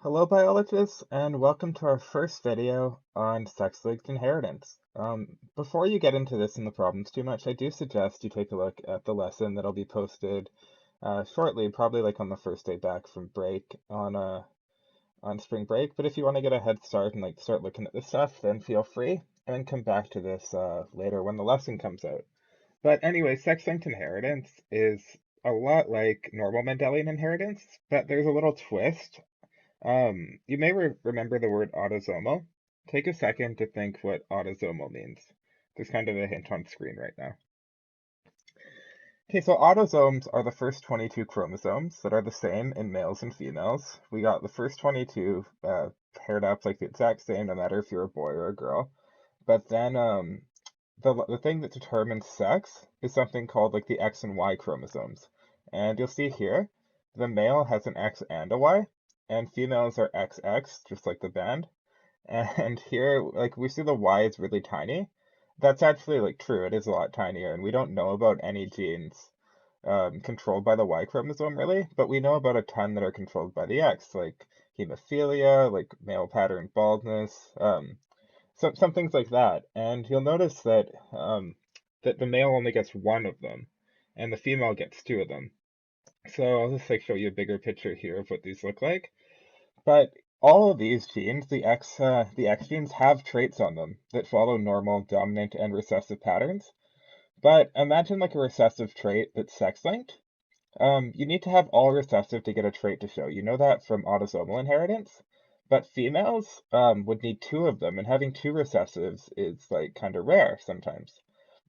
Hello, biologists, and welcome to our first video on sex-linked inheritance. Before you get into this and the problems too much, I do suggest you take a look at the lesson that'll be posted shortly, probably like on the first day back from break on spring break. But if you want to get a head start and like start looking at this stuff, then feel free, and then come back to this later when the lesson comes out. But anyway, sex-linked inheritance is a lot like normal Mendelian inheritance, but there's a little twist. You may remember the word autosomal. Take a second to think what autosomal means. There's kind of a hint on screen right now. Okay, so autosomes are the first 22 chromosomes that are the same in males and females. We got the first 22 paired up like the exact same, no matter if you're a boy or a girl. But then the thing that determines sex is something called like the X and Y chromosomes. And you'll see here, the male has an X and a Y, and females are XX, just like the band. And here, like we see the Y is really tiny. That's actually like true, it is a lot tinier, and we don't know about any genes controlled by the Y chromosome really, but we know about a ton that are controlled by the X, like hemophilia, like male pattern baldness, some things like that. And you'll notice that the male only gets one of them, and the female gets two of them. So I'll just like show you a bigger picture here of what these look like. But all of these genes, the X genes, have traits on them that follow normal dominant and recessive patterns. But imagine like a recessive trait that's sex-linked. You need to have all recessive to get a trait to show. You know that from autosomal inheritance. But females would need two of them, and having two recessives is like kind of rare sometimes.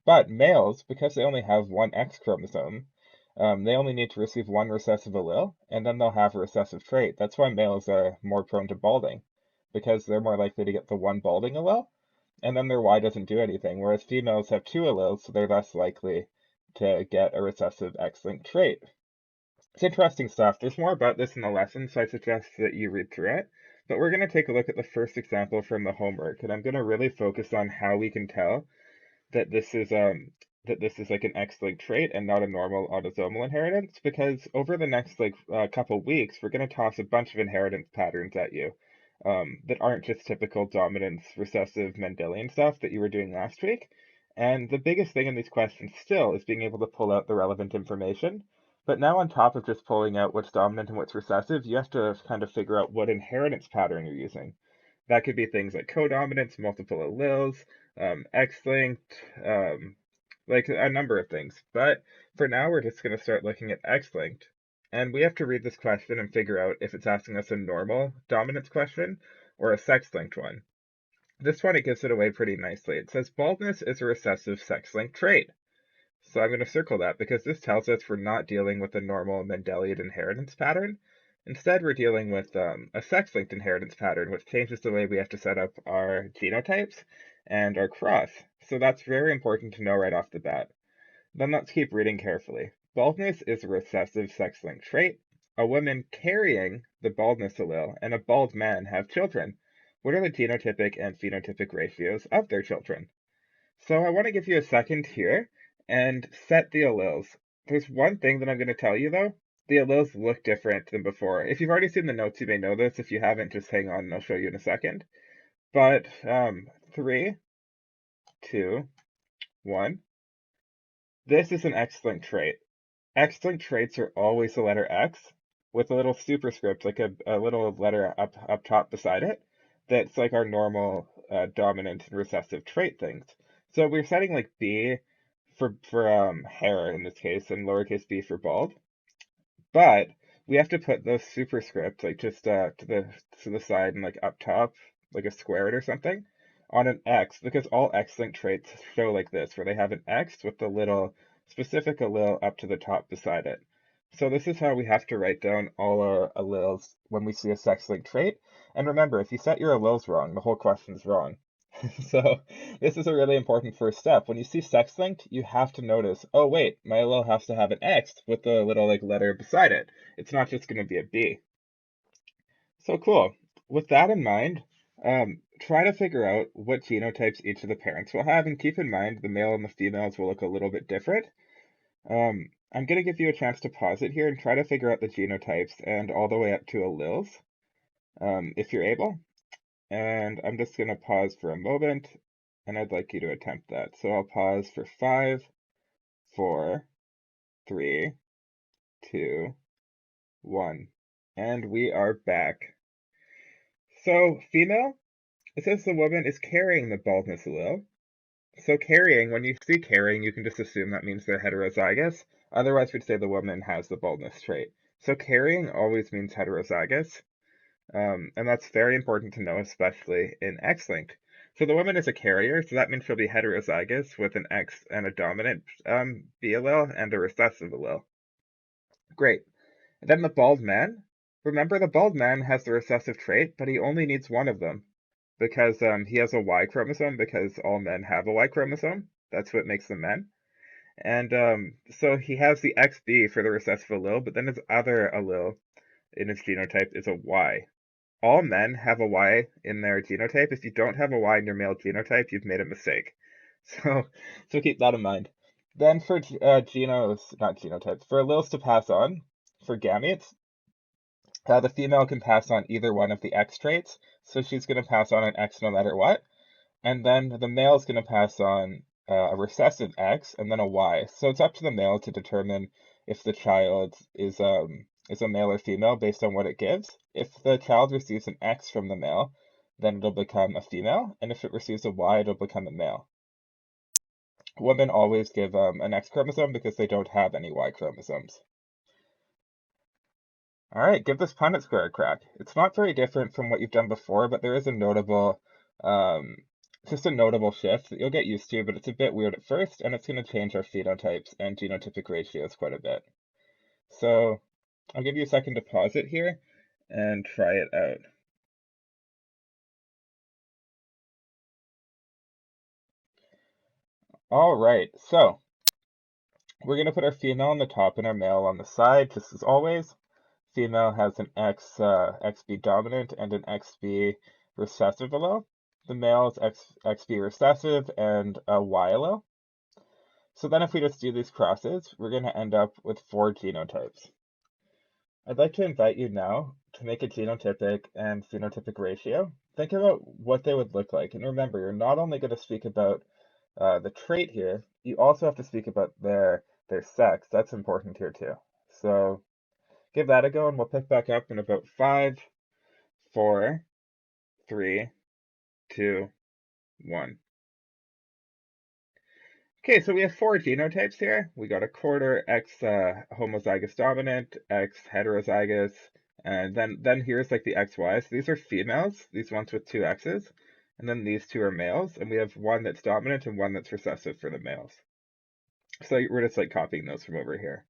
But males, because they only have one X chromosome, they only need to receive one recessive allele, and then they'll have a recessive trait. That's why males are more prone to balding, because they're more likely to get the one balding allele, and then their Y doesn't do anything, whereas females have two alleles, so they're less likely to get a recessive X-linked trait. It's interesting stuff. There's more about this in the lesson, so I suggest that you read through it. But we're going to take a look at the first example from the homework, and I'm going to really focus on how we can tell that this is like an X-linked trait and not a normal autosomal inheritance, because over the next like couple weeks, we're going to toss a bunch of inheritance patterns at you that aren't just typical dominance, recessive Mendelian stuff that you were doing last week. And the biggest thing in these questions still is being able to pull out the relevant information. But now on top of just pulling out what's dominant and what's recessive, you have to kind of figure out what inheritance pattern you're using. That could be things like codominance, multiple alleles, X-linked, like a number of things. But for now, we're just going to start looking at X-linked. And we have to read this question and figure out if it's asking us a normal dominance question or a sex-linked one. This one, it gives it away pretty nicely. It says baldness is a recessive sex-linked trait. So I'm going to circle that because this tells us we're not dealing with a normal Mendelian inheritance pattern. Instead, we're dealing with a sex-linked inheritance pattern, which changes the way we have to set up our genotypes and our cross. So that's very important to know right off the bat. Then let's keep reading carefully. Baldness is a recessive sex-linked trait. A woman carrying the baldness allele and a bald man have children. What are the genotypic and phenotypic ratios of their children? So I want to give you a second here and set the alleles. There's one thing that I'm going to tell you though. The alleles look different than before. If you've already seen the notes, you may know this. If you haven't, just hang on and I'll show you in a second. But 3, 2, 1. This is an X-linked trait. X-linked traits are always the letter X with a little superscript, like a little letter up top beside it. That's like our normal dominant and recessive trait things. So we're setting like B for hair in this case, and lowercase b for bald. But we have to put those superscripts like just to the side and like up top, like a squared or something, on an X, because all X-linked traits show like this, where they have an X with the little specific allele up to the top beside it. So this is how we have to write down all our alleles when we see a sex-linked trait. And remember, if you set your alleles wrong, the whole question's wrong. So this is a really important first step. When you see sex-linked, you have to notice, oh wait, my allele has to have an X with the little like letter beside it. It's not just going to be a B. So cool. With that in mind, try to figure out what genotypes each of the parents will have, and keep in mind the male and the females will look a little bit different. I'm going to give you a chance to pause it here and try to figure out the genotypes and all the way up to alleles. if you're able. And I'm just going to pause for a moment, and I'd like you to attempt that. So I'll pause for 5, 4, 3, 2, 1. And we are back. So female, it says the woman is carrying the baldness allele. So carrying, when you see carrying, you can just assume that means they're heterozygous. Otherwise, we'd say the woman has the baldness trait. So carrying always means heterozygous. And that's very important to know, especially in X-linked. So the woman is a carrier, so that means she'll be heterozygous with an X and a dominant B allele and a recessive allele. Great. And then the bald man. Remember, the bald man has the recessive trait, but he only needs one of them because he has a Y chromosome, because all men have a Y chromosome. That's what makes them men. And so he has the XB for the recessive allele, but then his other allele in his genotype is a Y. All men have a Y in their genotype. If you don't have a Y in your male genotype, you've made a mistake. So, so keep that in mind. Then for not genotypes, for alleles to pass on, for gametes, the female can pass on either one of the X traits. So she's going to pass on an X no matter what. And then the male is going to pass on a recessive X and then a Y. So it's up to the male to determine if the child is a male or female based on what it gives. If the child receives an X from the male, then it'll become a female, and if it receives a Y, it'll become a male. Women always give an X chromosome because they don't have any Y chromosomes. All right, give this Punnett square a crack. It's not very different from what you've done before, but there is a notable, just a notable shift that you'll get used to, but it's a bit weird at first, and it's going to change our phenotypes and genotypic ratios quite a bit. So I'll give you a second to pause it here and try it out. All right, so we're going to put our female on the top and our male on the side, just as always. Female has an XB dominant and an XB recessive allele. The male is XB recessive and a Y allele. So then if we just do these crosses, we're going to end up with 4 genotypes. I'd like to invite you now to make a genotypic and phenotypic ratio. Think about what they would look like. And remember, you're not only going to speak about the trait here, you also have to speak about their sex. That's important here too. So give that a go, and we'll pick back up in about 5, 4, 3, 2, 1. Okay, so we have 4 genotypes here. We got a quarter X homozygous dominant, X heterozygous, and then here's like the XY. So these are females, these ones with 2 X's, and then these 2 are males, and we have one that's dominant and one that's recessive for the males. So we're just like copying those from over here.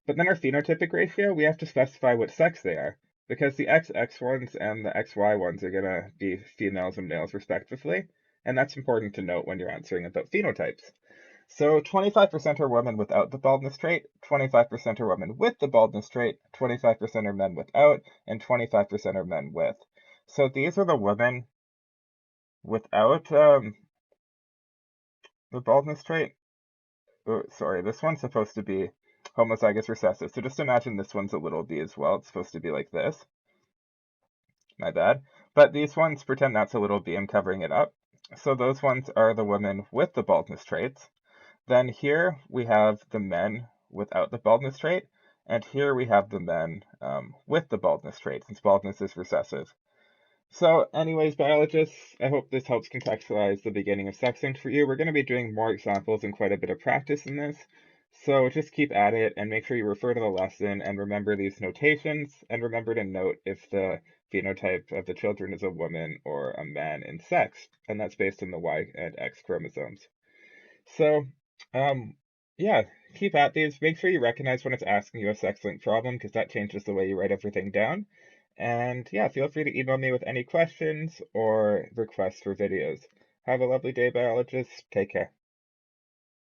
But then our phenotypic ratio, we have to specify what sex they are, because the XX ones and the XY ones are going to be females and males respectively, and that's important to note when you're answering about phenotypes. So 25% are women without the baldness trait, 25% are women with the baldness trait, 25% are men without, and 25% are men with. So these are the women without the baldness trait. Oh, sorry, this one's supposed to be homozygous recessive. So just imagine this one's a little b as well. It's supposed to be like this. My bad. But these ones, pretend that's a little b. I'm covering it up. So those ones are the women with the baldness traits. Then here we have the men without the baldness trait, and here we have the men with the baldness trait, since baldness is recessive. So anyways, biologists, I hope this helps contextualize the beginning of sexing for you. We're going to be doing more examples and quite a bit of practice in this, so just keep at it and make sure you refer to the lesson and remember these notations, and remember to note if the phenotype of the children is a woman or a man in sex, and that's based on the Y and X chromosomes. So, yeah, keep at these. Make sure you recognize when it's asking you a sex-linked problem, because that changes the way you write everything down. And yeah, feel free to email me with any questions or requests for videos. Have a lovely day, biologists. Take care.